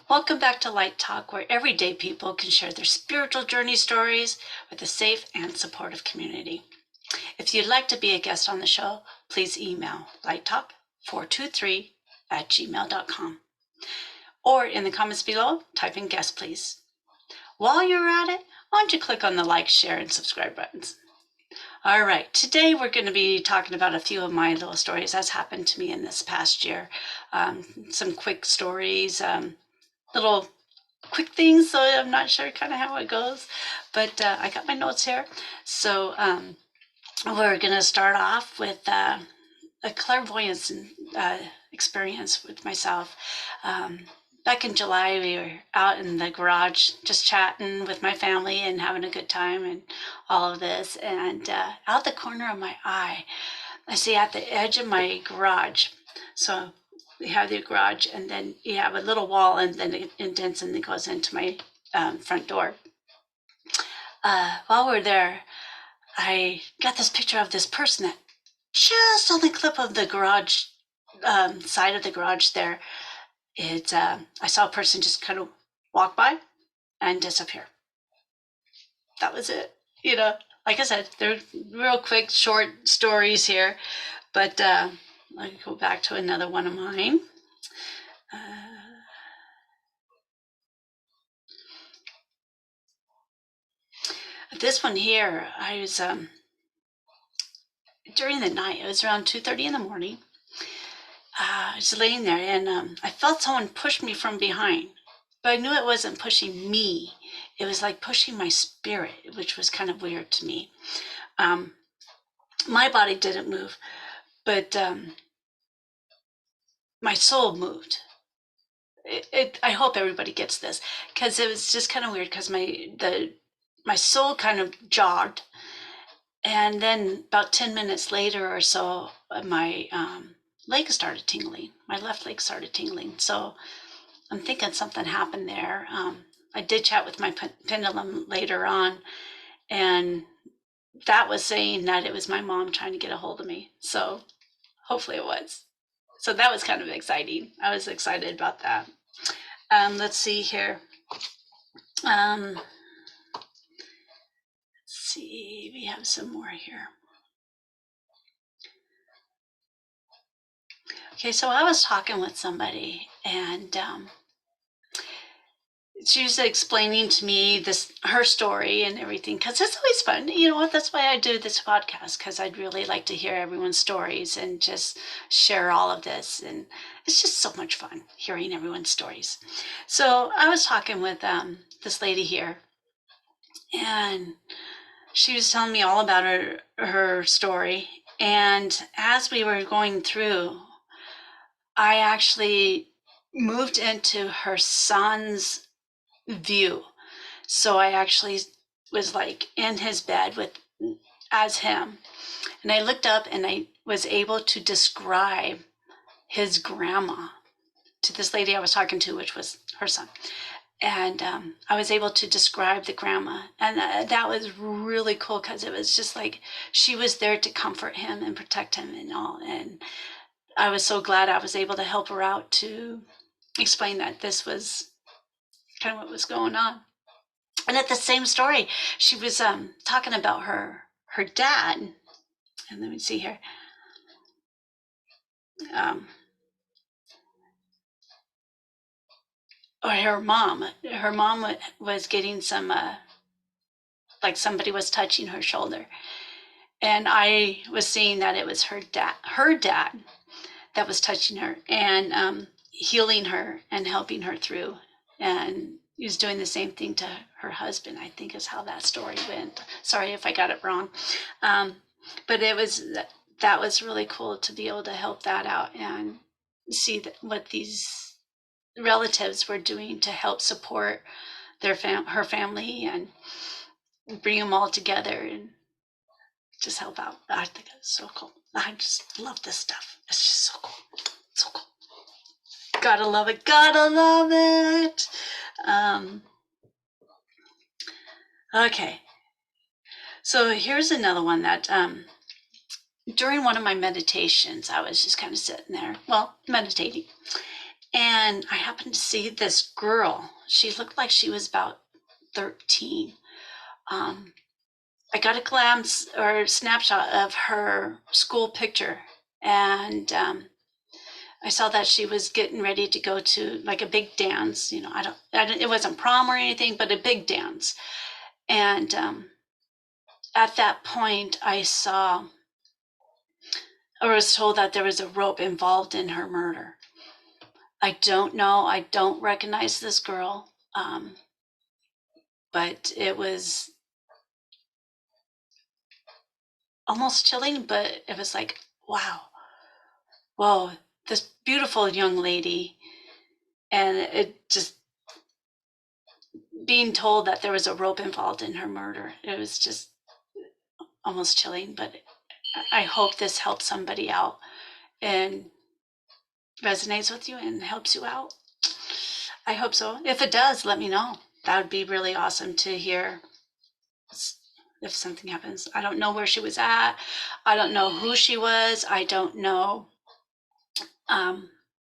Welcome back to Light Talk, where everyday people can share their spiritual journey stories with a safe and supportive community. If you'd like to be a guest on the show, please email lighttalk423@gmail.com. Or in the comments below, type in guest, please. While you're at it, why don't you click on the like, share, and subscribe buttons. All right, today we're going to be talking about a few of my little stories that's happened to me in this past year. Some quick stories, little quick things, so I'm not sure kind of how it goes, but I got my notes here. So we're going to start off with a clairvoyance experience with myself. Back in July, we were out in the garage just chatting with my family and having a good time and all of this. And out the corner of my eye, I see at the edge of my garage. So we have the garage, and then you have a little wall, and then it indents and it goes into my front door. While we're there, I got this picture of this person that just on the clip of the garage, side of the garage there, I saw a person just kind of walk by and disappear. That was it. Like I said, they're real quick, short stories here, but I'll go back to another one of mine. This one here, I was during the night. It was around 2:30 in the morning. I was laying there, and I felt someone push me from behind, but I knew it wasn't pushing me. It was like pushing my spirit, which was kind of weird to me. My body didn't move, but my soul moved. I hope everybody gets this, because it was just kind of weird, because my soul kind of jogged, and then about 10 minutes later or so, my leg started tingling. My left leg started tingling. So I'm thinking something happened there. I did chat with my pendulum later on, and that was saying that it was my mom trying to get a hold of me. So hopefully it was. So that was kind of exciting. I was excited about that. Let's see here. Let's see, we have some more here. Okay, so I was talking with somebody, and she was explaining to me her story and everything, because it's always fun. You know what? That's why I do this podcast, because I'd really like to hear everyone's stories and just share all of this. And it's just so much fun hearing everyone's stories. So I was talking with this lady here, and she was telling me all about her story. And as we were going through, I actually moved into her son's view. So I actually was like in his bed as him. And I looked up, and I was able to describe his grandma to this lady I was talking to, which was her son. And I was able to describe the grandma. And that was really cool, because it was just like she was there to comfort him and protect him and all. And I was so glad I was able to help her out to explain that this was kind of what was going on. And at the same story, she was talking about her dad. And let me see here. Or her mom. Her mom was getting some, like somebody was touching her shoulder. And I was seeing that it was her dad that was touching her and healing her and helping her through. And he was doing the same thing to her husband, I think is how that story went. Sorry if I got it wrong. But that was really cool to be able to help that out and see what these relatives were doing to help support her family and bring them all together and just help out. I think it's so cool. I just love this stuff. It's just so cool. So cool. Gotta love it. Gotta love it. Okay. So here's another one that during one of my meditations, I was just kind of sitting there, meditating. And I happened to see this girl. She looked like she was about 13. Um, I got a glimpse or snapshot of her school picture, and I saw that she was getting ready to go to like a big dance. You know, it wasn't prom or anything, but a big dance. And at that point, I saw or was told that there was a rope involved in her murder. I don't know. I don't recognize this girl, but it was almost chilling. But it was like, wow, whoa, this beautiful young lady, and it just being told that there was a rope involved in her murder. It was just almost chilling. But I hope this helps somebody out and resonates with you and helps you out. I hope so. If it does, let me know. That would be really awesome to hear if something happens. I don't know where she was at. I don't know who she was. I don't know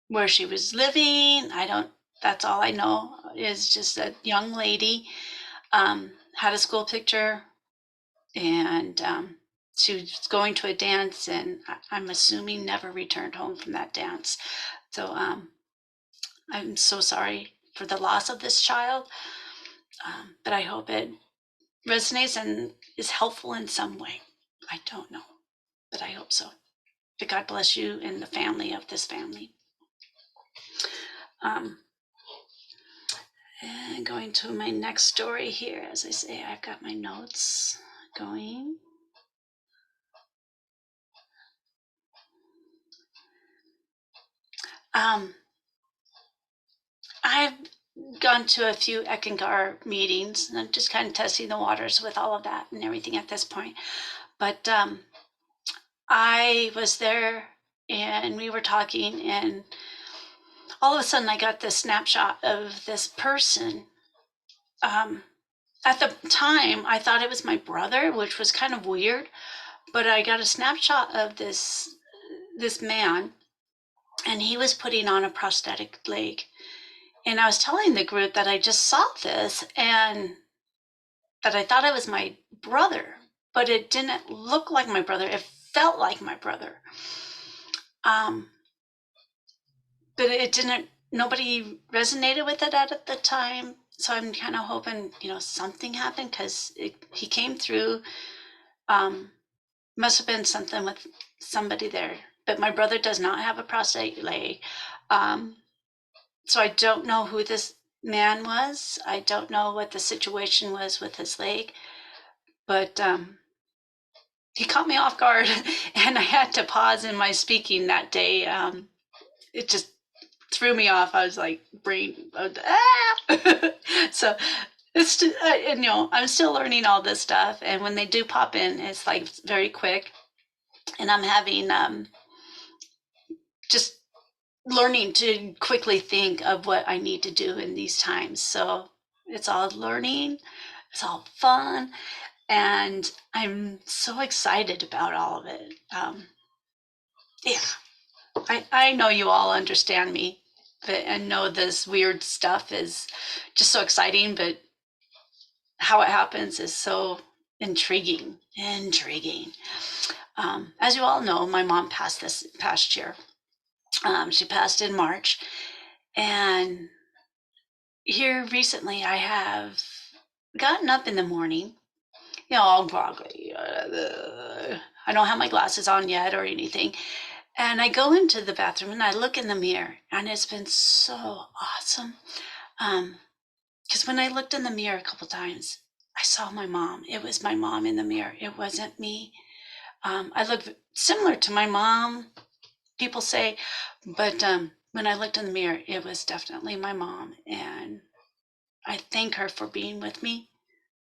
where she was living. That's all I know is just a young lady had a school picture, and she was going to a dance, and I'm assuming never returned home from that dance. So I'm so sorry for the loss of this child, but I hope it resonates and is helpful in some way. I don't know, but I hope so. But God bless you and the family of this family. And going to my next story here, as I say, I've got my notes going. I've gone to a few Eckankar meetings, and I'm just kind of testing the waters with all of that and everything at this point. But I was there, and we were talking, and all of a sudden I got this snapshot of this person. At the time, I thought it was my brother, which was kind of weird, but I got a snapshot of this man, and he was putting on a prosthetic leg. And I was telling the group that I just saw this and that I thought it was my brother, but it didn't look like my brother. It felt like my brother. But it didn't, nobody resonated with it at the time. So I'm kind of hoping, something happened because he came through. Must have been something with somebody there. But my brother does not have a prosthetic leg. So I don't know who this man was. I don't know what the situation was with his leg. But he caught me off guard, and I had to pause in my speaking that day. It just threw me off. I was like, So it's I'm still learning all this stuff, and when they do pop in, it's like very quick, and I'm having just learning to quickly think of what I need to do in these times. So it's all learning, it's all fun, and I'm so excited about all of it. I know you all understand me, but I know this weird stuff is just so exciting, but how it happens is so intriguing. As you all know, my mom passed this past year. She passed in March, and here recently I have gotten up in the morning, all groggy. I don't have my glasses on yet or anything. And I go into the bathroom and I look in the mirror, and it's been so awesome. Because when I looked in the mirror a couple times, I saw my mom. It was my mom in the mirror. It wasn't me. I look similar to my mom, people say, but when I looked in the mirror, it was definitely my mom. And I thank her for being with me,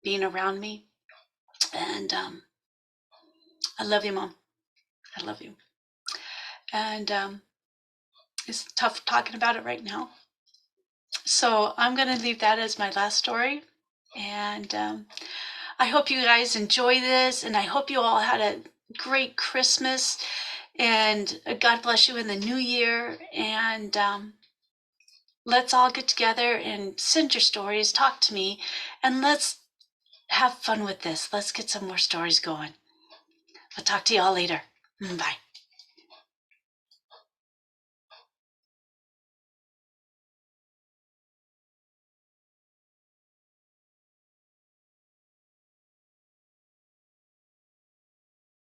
being around me. And I love you, Mom. I love you. And it's tough talking about it right now. So I'm going to leave that as my last story. And I hope you guys enjoy this. And I hope you all had a great Christmas. And God bless you in the new year. And let's all get together and send your stories, talk to me, and let's have fun with this. Let's get some more stories going. I'll talk to you all later. Bye.